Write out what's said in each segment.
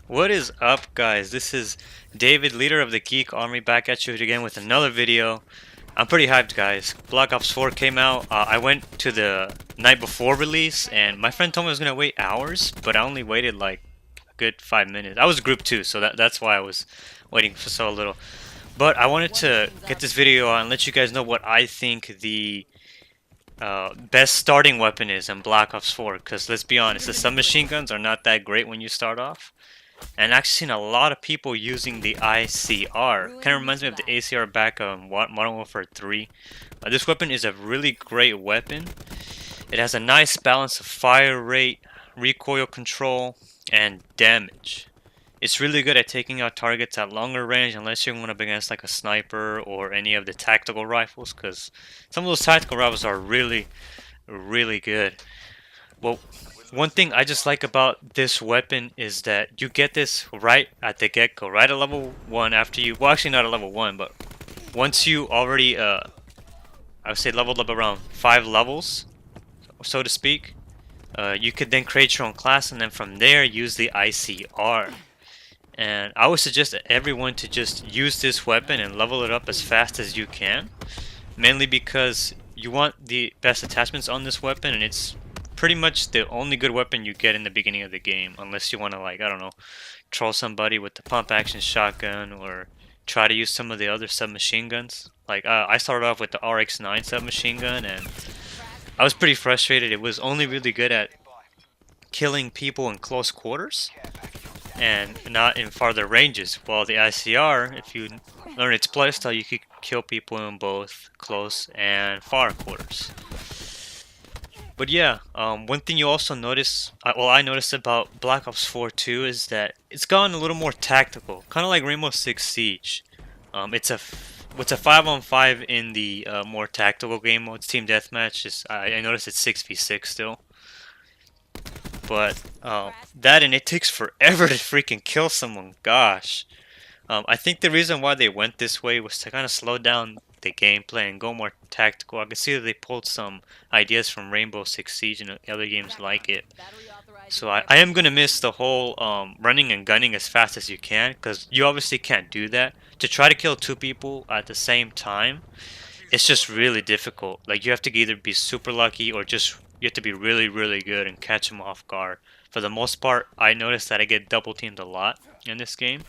What is up, guys? This is David, leader of the Geek Army, back at you again with another video. I'm pretty hyped, guys. Black Ops 4 came out. I went to the night before release, and my friend told me I was gonna wait hours, but I only waited like a good 5 minutes. I was group 2, so that's why I was waiting for so little. But I wanted to get this video on and let you guys know what I think the best starting weapon is in Black Ops 4. Because let's be honest, the submachine guns are not that great when you start off. And I've seen a lot of people using the ICR. Kind of reminds me of the ACR back on Modern Warfare 3. This weapon is a really great weapon. It has a nice balance of fire rate, recoil control, and damage. It's really good at taking out targets at longer range unless you're going up against like a sniper or any of the tactical rifles, because some of those tactical rifles are really, really good. Well, one thing I just like about this weapon is that you get this right at the get-go, right at level 1 after you, well actually not at level 1, but once you already, I would say leveled up around 5 levels, so to speak, you could then create your own class and then from there use the ICR. And I would suggest everyone to just use this weapon and level it up as fast as you can, mainly because you want the best attachments on this weapon, and it's pretty much the only good weapon you get in the beginning of the game, unless you want to, like, I don't know, troll somebody with the pump action shotgun or try to use some of the other submachine guns. Like, I started off with the RX-9 submachine gun, and I was pretty frustrated. It was only really good at killing people in close quarters and not in farther ranges, while the ICR, if you learn its playstyle, you could kill people in both close and far quarters. But yeah, one thing you also notice, well, I noticed about Black Ops 4 too, is that it's gotten a little more tactical, kind of like Rainbow Six Siege. It's a 5-on-5 in the more tactical game modes. Team Deathmatch is, I noticed it's 6v6 still. But that, and it takes forever to freaking kill someone. Gosh. I think the reason why they went this way was to kind of slow down the gameplay and go more tactical. I can see that they pulled some ideas from Rainbow Six Siege and other games like it. So I am going to miss the whole running and gunning as fast as you can, because you obviously can't do that. To try to kill 2 people at the same time, it's just really difficult. Like, you have to either be super lucky or just you have to be really, really good and catch them off guard. For the most part, I noticed that I get double teamed a lot in this game.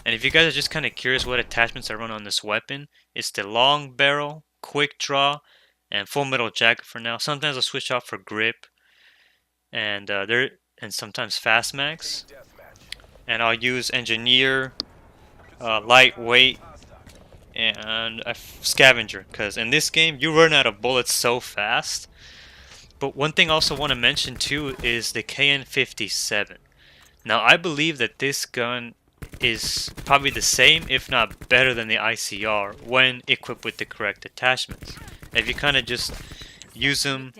And if you guys are just kind of curious what attachments I run on this weapon, it's the long barrel, quick draw, and full metal jacket for now. Sometimes I'll switch out for grip, and sometimes fast mags. And I'll use engineer, lightweight, and a scavenger, because in this game you run out of bullets so fast. But one thing I also want to mention too is the KN57. Now I believe that this gun is probably the same, if not better than the ICR when equipped with the correct attachments. If you kind of just use them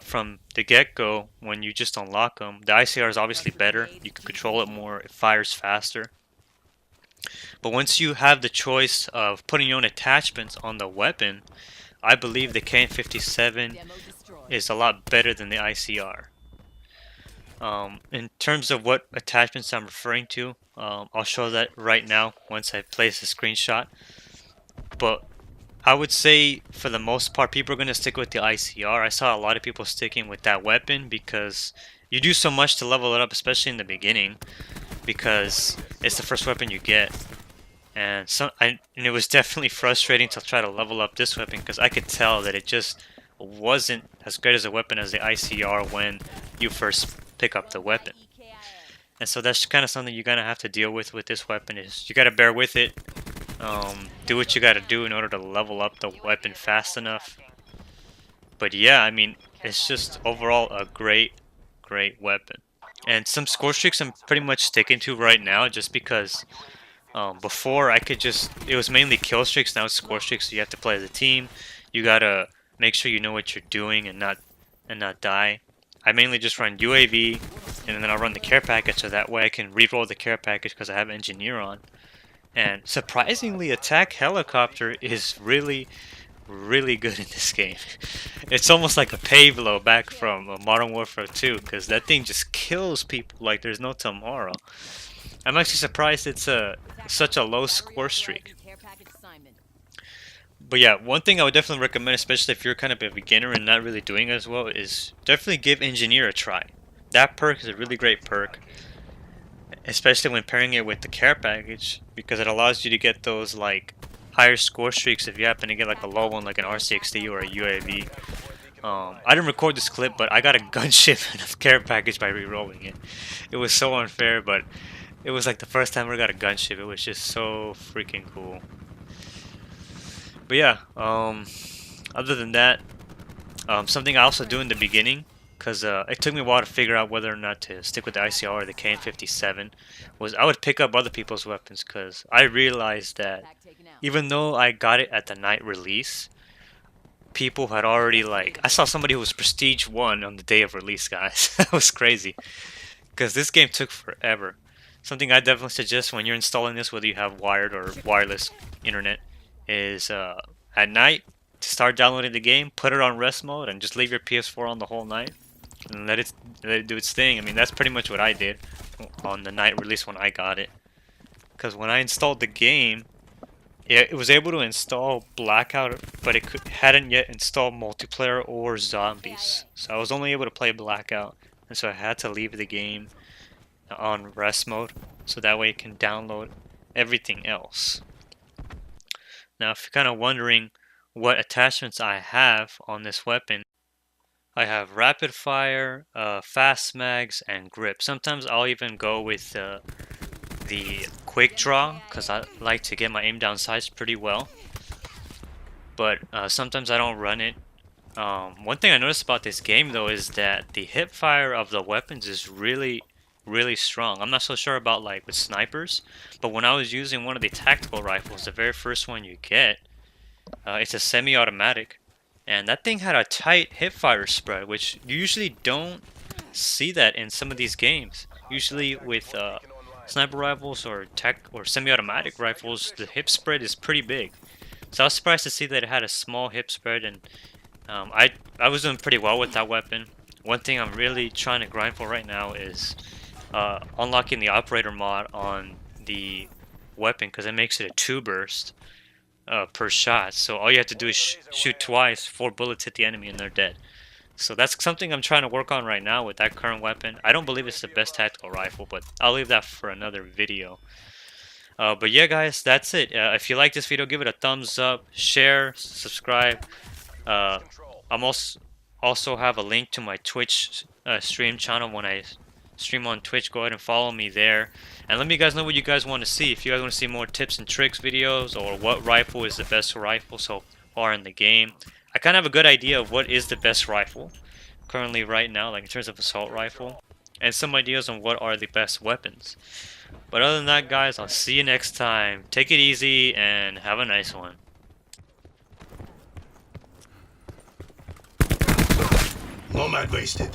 from the get-go when you just unlock them, the ICR is obviously better. You can control it more, it fires faster. But once you have the choice of putting your own attachments on the weapon, I believe the KN57 is a lot better than the ICR. In terms of what attachments I'm referring to, I'll show that right now once I place a screenshot. But I would say for the most part people are going to stick with the ICR. I saw a lot of people sticking with that weapon because you do so much to level it up, especially in the beginning, because it's the first weapon you get. And it was definitely frustrating to try to level up this weapon because I could tell that it just wasn't as great as a weapon as the ICR when you first pick up the weapon. And so that's kind of something you're gonna have to deal with this weapon. Is you gotta bear with it, do what you gotta do in order to level up the weapon fast enough. But yeah, I mean, it's just overall a great weapon. And some score streaks I'm pretty much sticking to right now, just because before I could just, it was mainly kill streaks, now it's score streaks, so you have to play as a team. You gotta make sure you know what you're doing and not die. I mainly just run UAV, and then I'll run the care package, so that way I can reroll the care package because I have engineer on. And surprisingly, attack helicopter is really really good in this game. It's almost like a Pavlo back from Modern Warfare 2, because that thing just kills people like there's no tomorrow. I'm actually surprised it's such a low score streak. But yeah, one thing I would definitely recommend, especially if you're kind of a beginner and not really doing as well, is definitely give Engineer a try. That perk is a really great perk, especially when pairing it with the care package, because it allows you to get those like higher score streaks if you happen to get like a low one like an RCXD or a UAV. I didn't record this clip, but I got a gunship and a care package by re-rolling it. It was so unfair, but it was like the first time I got a gunship. It was just so freaking cool. But yeah, other than that, something I also do in the beginning, because it took me a while to figure out whether or not to stick with the ICR or the KN57, was I would pick up other people's weapons, because I realized that even though I got it at the night release, people had already, like, I saw somebody who was Prestige 1 on the day of release, guys. That was crazy, because this game took forever. Something I definitely suggest when you're installing this, whether you have wired or wireless internet, is at night to start downloading the game, put it on rest mode, and just leave your PS4 on the whole night and let it do its thing. I mean, that's pretty much what I did on the night release when I got it. Because when I installed the game, it was able to install Blackout, but it hadn't yet installed multiplayer or zombies. So I was only able to play Blackout, and so I had to leave the game on rest mode, so that way it can download everything else. Now, if you're kind of wondering what attachments I have on this weapon, I have rapid fire, fast mags, and grip. Sometimes I'll even go with the quick draw, because I like to get my aim down sights pretty well. But sometimes I don't run it. One thing I noticed about this game though is that the hip fire of the weapons is really strong. I'm not so sure about like with snipers, but when I was using one of the tactical rifles, the very first one you get, it's a semi-automatic, and that thing had a tight hip fire spread, which you usually don't see that in some of these games. Usually with sniper rifles or semi-automatic rifles, the hip spread is pretty big. So I was surprised to see that it had a small hip spread, and I was doing pretty well with that weapon. One thing I'm really trying to grind for right now is unlocking the operator mod on the weapon, because it makes it a 2 burst per shot. So all you have to do is shoot twice, 4 bullets hit the enemy and they're dead. So that's something I'm trying to work on right now with that current weapon. I don't believe it's the best tactical rifle, but I'll leave that for another video. But yeah, guys, that's it. If you like this video, give it a thumbs up, share, subscribe. I'm also have a link to my Twitch stream channel. When I stream on Twitch, go ahead and follow me there, and let me guys know what you guys want to see. If you guys want to see more tips and tricks videos, or what rifle is the best rifle so far in the game. I kind of have a good idea of what is the best rifle currently right now, like in terms of assault rifle, and some ideas on what are the best weapons. But other than that, guys, I'll see you next time. Take it easy and have a nice one. Nomad wasted.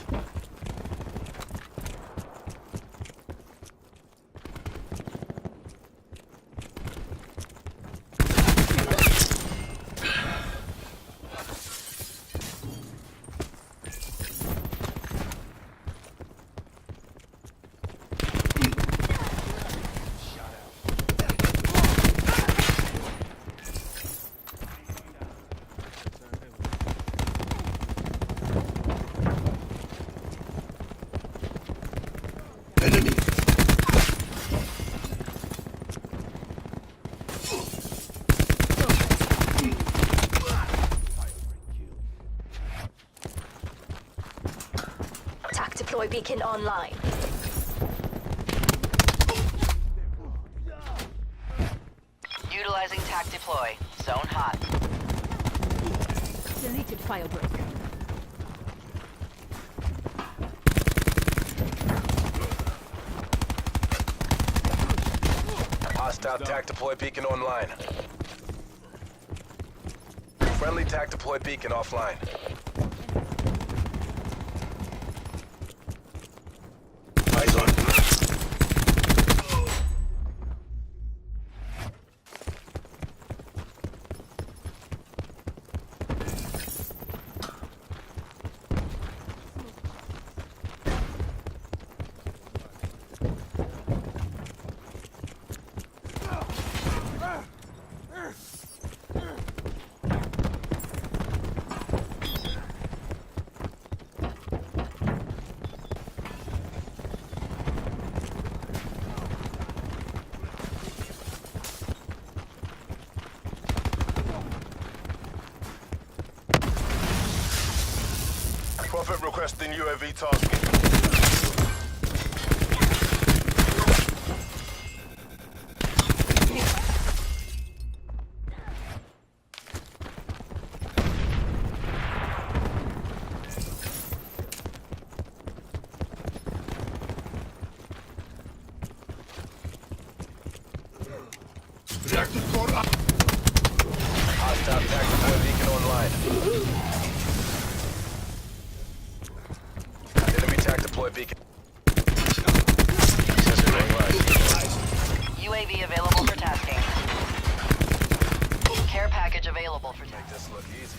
Enemy. TAC deploy beacon online. Utilizing TAC deploy. Zone hot. Deleted file break. Hostile TAC deploy beacon online. Friendly TAC deploy beacon offline. Eyes on. Prophet requesting UAV tasking. Reactor core up. Hostile attack deploy beacon online. Enemy attack deploy beacon. UAV available for tasking. Care package available for Make tasking. this look easy.